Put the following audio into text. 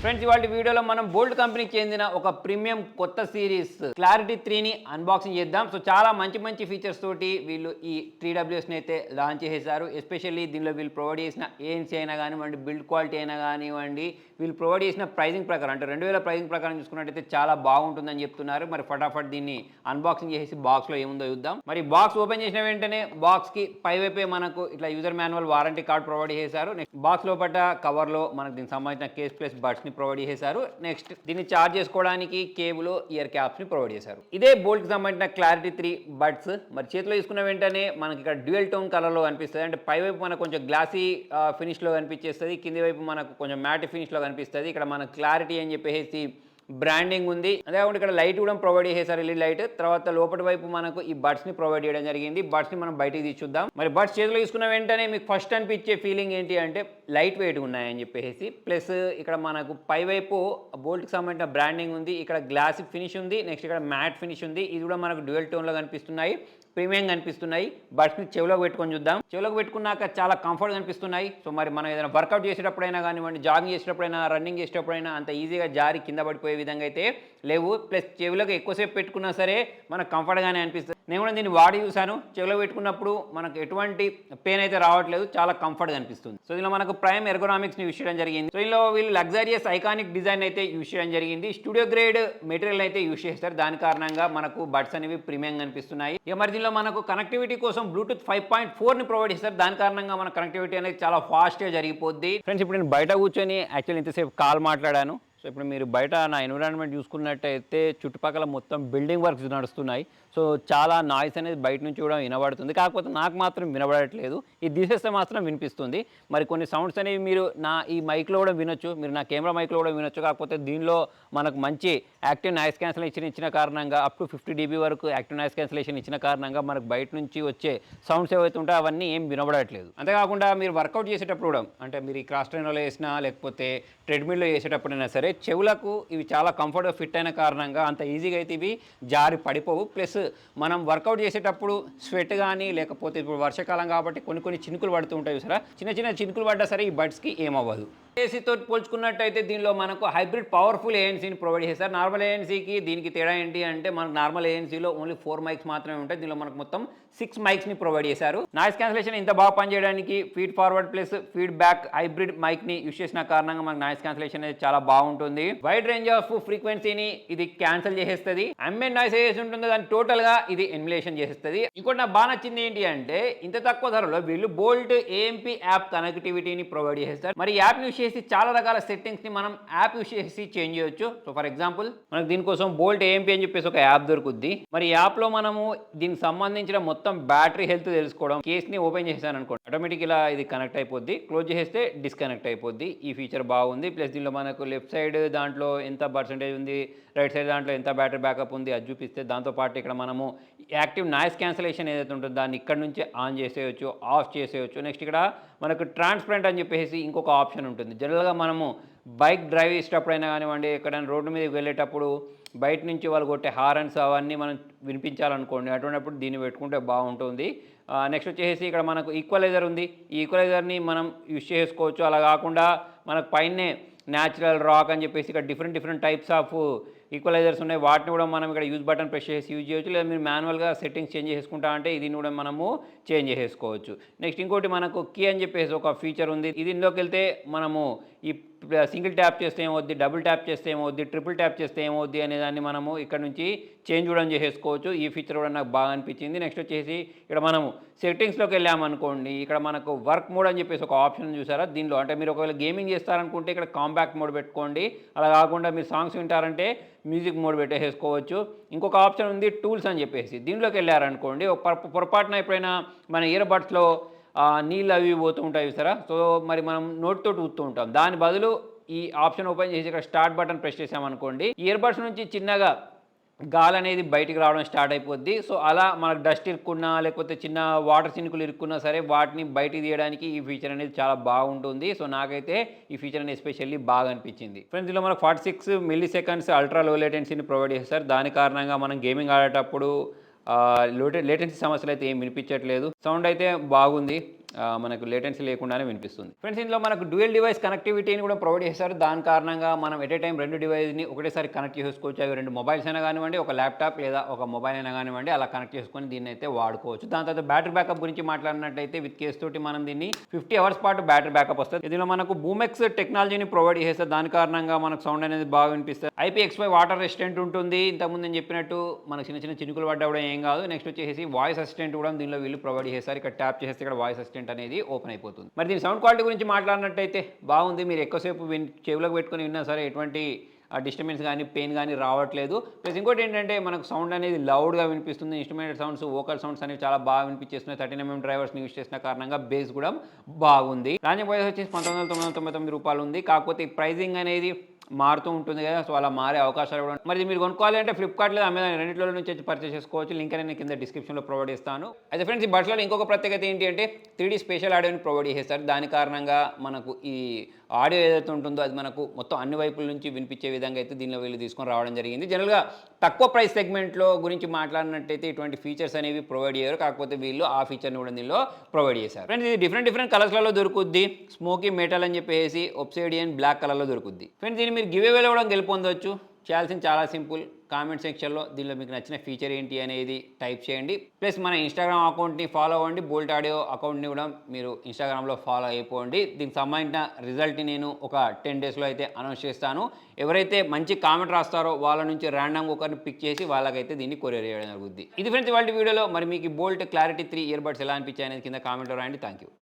Friends ఇవాళ వీడియోలో మనం బోల్ట్ కంపెనీకి చెందిన ఒక ప్రీమియం కొత్త సిరీస్ క్లారిటీ 3ని అన్బాక్సింగ్ చేద్దాం. సో చాలా మంచి మంచి ఫీచర్స్ తోటి వీళ్ళు ఈ 3WSని అయితే లాంచ్ చేశారు. ఎస్పెషల్లీ దీనిలో వీళ్ళు ప్రొవైడ్ చేసిన ANC అయినా కానివ్వండి, బిల్డ్ క్వాలిటీ అయినా కానివ్వండి, వీళ్ళు ప్రొవైడ్ చేసిన ప్రైజింగ్ ప్రకారం అంటే 2000 ప్రైజింగ్ ప్రకారం చూసుకున్నట్టయితే చాలా బాగుంటుందని చెప్తున్నారు. మరి ఫటాఫట్ దీన్ని అన్బాక్సింగ్ చేసి బాక్స్లో ఏముందో చూద్దాం. మరి బాక్స్ ఓపెన్ చేసిన వెంటనే బాక్స్కి పైవైపే మనకు ఇట్లా user manual warranty card provide చేశారు. నెక్స్ట్ బాక్స్ లోపల కవర్లో మనకు దీనికి సంబంధించిన కేస్ ప్లస్ బడ్స్ని ప్రొవైడ్ చేశారు. నెక్స్ట్ దీన్ని చార్జ్ చేసుకోవడానికి కేబుల్, ఇయర్ క్యాప్స్ ని ప్రొవైడ్ చేశారు. ఇదే బోల్ట్ కి సంబంధించిన క్లారిటీ 3 బడ్స్ మరి చేతిలో తీసుకున్న వెంటనే మనకి ఇక్కడ డ్యూయల్ టోన్ కలర్ లో కనిపిస్తుంది. అంటే పై వైపు మనకు కొంచెం గ్లాసీ ఫినిష్ లో కనిపించేస్తుంది, కింది వైపు మనకు కొంచెం మ్యాట్ ఫినిష్ లో కనిపిస్తుంది. ఇక్కడ మన క్లారిటీ అని చెప్పేసి బ్రాండింగ్ ఉంది. అదేకాకుండా ఇక్కడ లైట్ కూడా ప్రొవైడ్ చేశారు, ఎల్ఈడి లైట్. తర్వాత లోపటి వైపు మనకు ఈ బడ్స్ ని ప్రొవైడ్ చేయడం జరిగింది. బడ్స్ ని మనం బయటికి తీసి చూద్దాం. మరి బడ్స్ చేతిలో తీసుకున్న వెంటనే మీకు ఫస్ట్ అనిపించే ఫీలింగ్ ఏంటి అంటే లైట్ వెయిట్ ఉన్నాయని చెప్పేసి, ప్లస్ ఇక్కడ మనకు పై వైపు బోల్ట్ కి సంబంధించిన బ్రాండింగ్ ఉంది. ఇక్కడ గ్లాసీ ఫినిష్ ఉంది, నెక్స్ట్ ఇక్కడ మ్యాట్ ఫినిష్ ఉంది. ఇది కూడా మనకు డ్యూయల్ టోన్ లో కనిపిస్తున్నాయి, ప్రీమియం కనిపిస్తున్నాయి. బడ్స్ని చెవిలోకి పెట్టుకొని చూద్దాం. చెవిలోకి పెట్టుకున్నాక చాలా కంఫర్ట్ కనిపిస్తున్నాయి. సో మరి మనం ఏదైనా వర్కౌట్ చేసేటప్పుడైనా కానివ్వండి, జాగింగ్ చేసేటప్పుడైనా, రన్నింగ్ చేసేటప్పుడైనా అంత ఈజీగా జారి కింద పడిపోయే విధంగా అయితే లేవు. ప్లస్ చెవిలోకి ఎక్కువసేపు పెట్టుకున్నా సరే మనకు కంఫర్ట్గానే అనిపిస్తుంది. నేను కూడా దీన్ని వాడి చూసాను. చెవిలో పెట్టుకున్నప్పుడు మనకు ఎటువంటి పెయిన్ అయితే రావట్లేదు, చాలా కంఫర్ట్గా అనిపిస్తుంది. సో దీనిలో మనకు ప్రైమ్ ఎర్గోనామిక్స్ని యూస్ చేయడం జరిగింది. సో దీనిలో వీళ్ళు లగ్జరియస్ ఐకానిక్ డిజైన్ అయితే యూస్ చేయడం జరిగింది. స్టూడియో గ్రేడ్ మెటీరియల్ అయితే యూస్ చేస్తారు. దాని కారణంగా మనకు బడ్స్ అనేవి ప్రీమియం కనిపిస్తున్నాయి. ఇక మరి దీనిలో మనకు కనెక్టివిటీ కోసం బ్లూటూత్ 5.4ని ప్రొవైడ్ చేస్తారు. దాని కారణంగా మన కనెక్టివిటీ అనేది చాలా ఫాస్ట్గా జరిగిపోద్ది. ఫ్రెండ్స్ ఇప్పుడు నేను బయట కూర్చొని యాక్చువల్లీ ఇంతసేపు కాల్ మాట్లాడాను. సో ఇప్పుడు మీరు బయట నా ఎన్విరాన్మెంట్ చూసుకున్నట్టయితే చుట్టుపక్కల మొత్తం బిల్డింగ్ వర్క్స్ నడుస్తున్నాయి. సో చాలా నాయిస్ అనేది బయట నుంచి కూడా వినబడుతుంది. కాకపోతే నాకు మాత్రం వినబడట్లేదు. ఇది తీసేస్తే మాత్రం వినిపిస్తుంది. మరి కొన్ని సౌండ్స్ అనేవి మీరు నా ఈ మైక్లో కూడా వినొచ్చు, మీరు నా కెమెరా మైక్లో కూడా వినొచ్చు. కాకపోతే దీనిలో మనకు మంచి యాక్టివ్ నాయిస్ క్యాన్సిలేషన్ ఇచ్చిన కారణంగా అప్ టు 50 dB వరకు యాక్టివ్ నాయిస్ క్యాన్సిలేషన్ ఇచ్చిన కారణంగా మనకు బయట నుంచి వచ్చే సౌండ్స్ ఏవైతే ఉంటాయో అవన్నీ ఏం వినబడట్లేదు. అంతేకాకుండా మీరు వర్కౌట్ చేసేటప్పుడు కూడా అంటే మీరు ఈ క్రాస్ ట్రైనర్లో వేసినా లేకపోతే ట్రెడ్మిల్లో చేసేటప్పుడైనా సరే చెవులకు ఇవి చాలా కంఫర్ట్గా ఫిట్ అయిన కారణంగా అంత ఈజీగా అయితే ఇవి జారి పడిపోవు. ప్లస్ మనం వర్కౌట్ చేసేటప్పుడు స్వెట్ కానీ లేకపోతే ఇప్పుడు వర్షాకాలం కాబట్టి కొన్ని చినుకులు పడుతూ ఉంటాయి సరే, చిన్న చిన్న చినుకులు పడ్డా సరే ఈ బడ్స్కి ఏమవ్వదు. ఏసీతో పోల్చుకున్నట్టయితే దీనిలో మనకు హైబ్రిడ్ పవర్ఫుల్ ఏఎన్సీని ప్రొవైడ్ చేస్తారు. నార్మల్ ఏఎన్సీకి దీనికి తేడా ఏంటి అంటే మనకు నార్మల్ ఏఎన్సీలో ఓన్లీ 4 మైక్స్ మాత్రమే ఉంటాయి. దీనిలో మనకు మొత్తం 6 మైక్స్ని ప్రొవైడ్ చేశారు. నాయిస్ క్యాన్సిలేషన్ ఇంత బాగా పనిచేయడానికి feedforward plus feedback hybrid మైక్ని యూస్ చేసిన కారణంగా మనకు నాయిస్ క్యాన్సిలేషన్ అనేది చాలా బాగుంటుంది. వైడ్ రేంజ్ ఆఫ్ ఫ్రీక్వెన్సీని ఇది క్యాన్సిల్ చేసేస్తుంది. అంబియంట్ నాయిస్ ఏదైతే ఉంటుందో దాన్ని టోటల్గా ఇది ఎన్యులేషన్ చేసేస్తుంది. ఇంకోటి నాకు బాగా నచ్చింది ఏంటి అంటే ఇంత తక్కువ ధరలో వీళ్ళు బోల్ట్ AMP యాప్ కనెక్టివిటీని ప్రొవైడ్ చేస్తారు. మరి యాప్ యూస్ చేసి చాలా రకాల సెట్టింగ్స్ ని మనం యాప్ యూస్ చేసి చేంజ్ చేయొచ్చు. సో ఫర్ ఎగ్జాంపుల్ మనకు దీనికోసం బోల్ట్ AMP అని చెప్పేసి ఒక యాప్ దొరుకుద్ది. మరి యాప్ లో మనము దీనికి సంబంధించిన మొత్తం బ్యాటరీ హెల్త్ తెలుసుకోవడం, కేస్ ని ఓపెన్ చేశాను అనుకోండి ఆటోమేటిక్ ఇలా ఇది కనెక్ట్ అయిపోద్ది, క్లోజ్ చేస్తే డిస్కనెక్ట్ అయిపోద్ది. ఈ ఫీచర్ బాగుంది. ప్లస్ దీనిలో మనకు లెఫ్ట్ సైడ్ దాంట్లో ఎంత పర్సెంటేజ్ ఉంది, రైట్ సైడ్ దాంట్లో ఎంత బ్యాటరీ బ్యాకప్ ఉంది అది చూపిస్తే, దాంతోపాటు ఇక్కడ మనము యాక్టివ్ నాయిస్ క్యాన్సిలేషన్ ఏదైతే ఉంటుందో దాన్ని ఇక్కడ నుంచి ఆన్ చేసేయచ్చు, ఆఫ్ చేసేయచ్చు. నెక్స్ట్ ఇక్కడ మనకు ట్రాన్స్పరెంట్ అని చెప్పేసి ఇంకొక ఆప్షన్ ఉంటుంది. జనరల్గా మనము బైక్ డ్రైవ్ చేసేటప్పుడైనా కానివ్వండి, ఎక్కడైనా రోడ్డు మీదకి వెళ్ళేటప్పుడు బయట నుంచి వాళ్ళు కొట్టే హారన్స్ అవన్నీ మనం వినిపించాలనుకోండి, అటువంటిప్పుడు దీన్ని పెట్టుకుంటే బాగుంటుంది. నెక్స్ట్ వచ్చేసి ఇక్కడ మనకు ఈక్వలైజర్ ఉంది. ఈ ఈక్వలైజర్ని మనం యూస్ చేసుకోవచ్చు. అలా కాకుండా మనకు పైనే న్యాచురల్ రాక్ అని చెప్పేసి ఇక్కడ డిఫరెంట్ టైప్స్ ఆఫ్ ఈక్వలైజర్స్ ఉన్నాయి. వాటిని కూడా మనం ఇక్కడ యూజ్ బటన్ ప్రెస్ చేసి యూజ్ చేయొచ్చు. లేదా మీరు మాన్యువల్గా సెట్టింగ్స్ చేంజ్ చేసుకుంటా అంటే ఇది కూడా మనము చేంజ్ చేసుకోవచ్చు. నెక్స్ట్ ఇంకోటి మనకు కీ అని చెప్పేసి ఒక ఫీచర్ ఉంది. ఇది ఇందులోకి వెళ్తే మనము ఈ సింగిల్ ట్యాప్ చేస్తే ఏమవుద్ది, డబుల్ ట్యాప్ చేస్తే ఏమవుద్ది, ట్రిపుల్ ట్యాప్ చేస్తే ఏమవుద్ది అనే దాన్ని మనము ఇక్కడ నుంచి చేంజ్ కూడా చేసుకోవచ్చు. ఈ ఫీచర్ కూడా నాకు బాగా అనిపించింది. నెక్స్ట్ వచ్చేసి ఇక్కడ మనము సెట్టింగ్స్లోకి వెళ్ళామనుకోండి, ఇక్కడ మనకు వర్క్ మోడ్ అని చెప్పేసి ఒక ఆప్షన్ చూసారా. దీనిలో అంటే మీరు ఒకవేళ గేమింగ్ చేస్తారనుకుంటే ఇక్కడ కాంపాక్ట్ మోడ్ పెట్టుకోండి. అలా కాకుండా మీరు సాంగ్స్ వింటారంటే మ్యూజిక్ మోడ్ పెట్టేసుకోవచ్చు. ఇంకొక ఆప్షన్ ఉంది టూల్స్ అని చెప్పేసి. దీనిలోకి వెళ్ళారనుకోండి, పొరపాటున ఎప్పుడైనా మన ఇయర్ బడ్స్లో నీళ్ళు అవి పోతూ ఉంటాయి సరే. సో మరి మనం నోట్తో ఊతూ ఉంటాం. దాని బదులు ఈ ఆప్షన్ ఓపెన్ చేసి ఇక్కడ స్టార్ట్ బటన్ ప్రెస్ చేసామనుకోండి, ఇయర్ బడ్స్ నుంచి చిన్నగా గాలి అనేది బయటికి రావడం స్టార్ట్ అయిపోద్ది. సో అలా మనకు డస్ట్ ఇరుక్కున్నా లేకపోతే చిన్న వాటర్ చినుకులు ఇరుక్కున్నా సరే వాటిని బయటికి తీయడానికి ఈ ఫీచర్ అనేది చాలా బాగుంటుంది. సో నాకైతే ఈ ఫీచర్ అనేది ఎస్పెషల్లీ బాగా అనిపించింది. ఫ్రెండ్స్ ఇందులో మనకు 46 మిల్లీ-సెకండ్స్ అల్ట్రా లో లేటెన్సీని ప్రొవైడ్ చేస్తారు. దాని కారణంగా మనం గేమింగ్ ఆడేటప్పుడు లేటెన్సీ సమస్యలు అయితే ఏం వినిపించట్లేదు. సౌండ్ అయితే బాగుంది. మనకు లేటెన్సీ లేకుండానే వినిపిస్తుంది. ఫ్రెండ్స్ ఇందులో మనకు డ్యూయల్ డివైస్ కనెక్టివిటీని కూడా ప్రొవైడ్ చేశారు. దాని కారణంగా మనం ఎట్ ఏ టైం 2 డివైస్ని ఒకటేసారి కనెక్ట్ చేసుకోవచ్చు. అవి 2 మొబైల్స్ అయినా కానివ్వండి, ఒక ల్యాప్టాప్ లేదా ఒక మొబైల్ అయినా కానివ్వండి, అలా కనెక్ట్ చేసుకొని దీన్ని అయితే వాడుకోవచ్చు. దాని తర్వాత బ్యాటరీ బ్యాకప్ గురించి మాట్లాడినట్టయితే విత్ కేస్ తోటి మనం దీన్ని 50 అవర్స్ పాటు బ్యాటరీ బ్యాకప్ వస్తుంది. ఇందులో మనకు బూమెక్స్ టెక్నాలజీని ప్రొవైడ్ చేస్తారు. దాని కారణంగా మనకు సౌండ్ అనేది బాగా వినిపిస్తుంది. IPX5 వాటర్ రెసిస్టెంట్ ఉంటుంది. ఇంతకుముందు నేను చెప్పినట్టు మనకు చిన్న చిన్న చినుకులు పడ్డా కూడా ఏం కాదు. నెక్స్ట్ వచ్చేసి వాయిస్ అసిస్టెంట్ కూడా దీనిలో వీళ్ళు ప్రొవైడ్ చేస్తారు. ఇక్కడ ట్యాప్ చేస్తే ఇక్కడ వాయిస్ అసిస్టెంట్ అనేది ఓపెన్ అయిపోతుంది. మరి దీని సౌండ్ క్వాలిటీ గురించి మాట్లాడినట్టయితే బాగుంది. మీరు ఎక్కువసేపు చెవులకు పెట్టుకుని విన్నా సరే ఎటువంటి డిస్టర్బెన్స్ కానీ పెయిన్ కానీ రావట్లేదు. ప్లస్ ఇంకోటి ఏంటంటే మనకు సౌండ్ అనేది లౌడ్గా వినిపిస్తుంది. ఇన్స్ట్రుమెంటల్ సౌండ్స్, వోకల్ సౌండ్స్ అనేవి చాలా బాగా వినిపించేస్తున్నాయి. 13mm డ్రైవర్స్ని యూస్ చేసిన కారణంగా బేస్ కూడా బాగుంది. దాని ప్రైస్ వచ్చేసి 19,999 రూపాయలు ఉంది. కాకపోతే ఈ ప్రైజింగ్ అనేది మారుతూ ఉంటుంది కదా, సో అలా మారే అవకాశాలు కూడా. మరి మీరు కొనుక్కోవాలి అంటే ఫ్లిప్కార్ట్ లేదా అమెజాన్ రెండింటిలో నుంచి పర్చేస్ చేసుకోవచ్చు. లింక్ అనేది కింద డిస్క్రిప్షన్లో ప్రొవైడ్ చేస్తాను. అయితే ఫ్రెండ్స్ ఈ బడ్స్లో ఇంకొక ప్రత్యేకత ఏంటి అంటే 3D స్పెషల్ ఆడియోని ప్రొవైడ్ చేస్తారు. దాని కారణంగా మనకు ఈ ఆడియో ఏదైతే ఉంటుందో అది మనకు మొత్తం అన్ని వైపుల నుంచి వినిపించే విధంగా అయితే దీనిలో వీళ్ళు తీసుకొని రావడం జరిగింది. జనరల్గా తక్కువ ప్రైస్ సెగ్మెంట్లో గురించి మాట్లాడినట్టయితే ఇటువంటి ఫీచర్స్ అనేవి ప్రొవైడ్ చేయరు. కాకపోతే వీళ్ళు ఆ ఫీచర్ని కూడా దీనిలో ప్రొవైడ్ చేశారు. ఫ్రెండ్స్ ఇది డిఫరెంట్ కలర్స్లలో దొరుకుద్ది. స్మోకీ మెటల్ అని చెప్పేసి ఒబ్సిడియన్ బ్లాక్ కలర్లో దొరుకుద్ది. ఫ్రెండ్స్ దీన్ని మీరు గివ్ అవేలో కూడా గెలుపొందవచ్చు. చేయాల్సింది చాలా సింపుల్. కామెంట్ సెక్షన్లో దీనిలో మీకు నచ్చిన ఫీచర్ ఏంటి అనేది టైప్ చేయండి. ప్లస్ మన ఇన్స్టాగ్రామ్ అకౌంట్ని ఫాలో అవ్వండి. బోల్ట్ ఆడియో అకౌంట్ని కూడా మీరు ఇన్స్టాగ్రామ్లో ఫాలో అయిపోండి. దీనికి సంబంధించిన రిజల్ట్ని నేను ఒక 10 డేస్లో అయితే అనౌన్స్ చేస్తాను. ఎవరైతే మంచి కామెంట్ రాస్తారో వాళ్ళ నుంచి ర్యాండమ్గా ఒకరిని పిక్ చేసి వాళ్ళకైతే దీన్ని కొరియర్ చేయడం జరుగుద్ది. ఇది ఫ్రెండ్స్ వాళ్ళ వీడియోలో. మరి మీకు బోల్ట్ క్లారిటీ 3 ఇయర్ బడ్స్ ఎలా అనిపించాయి అనేది కింద కామెంట్లో రాయండి. Thank you.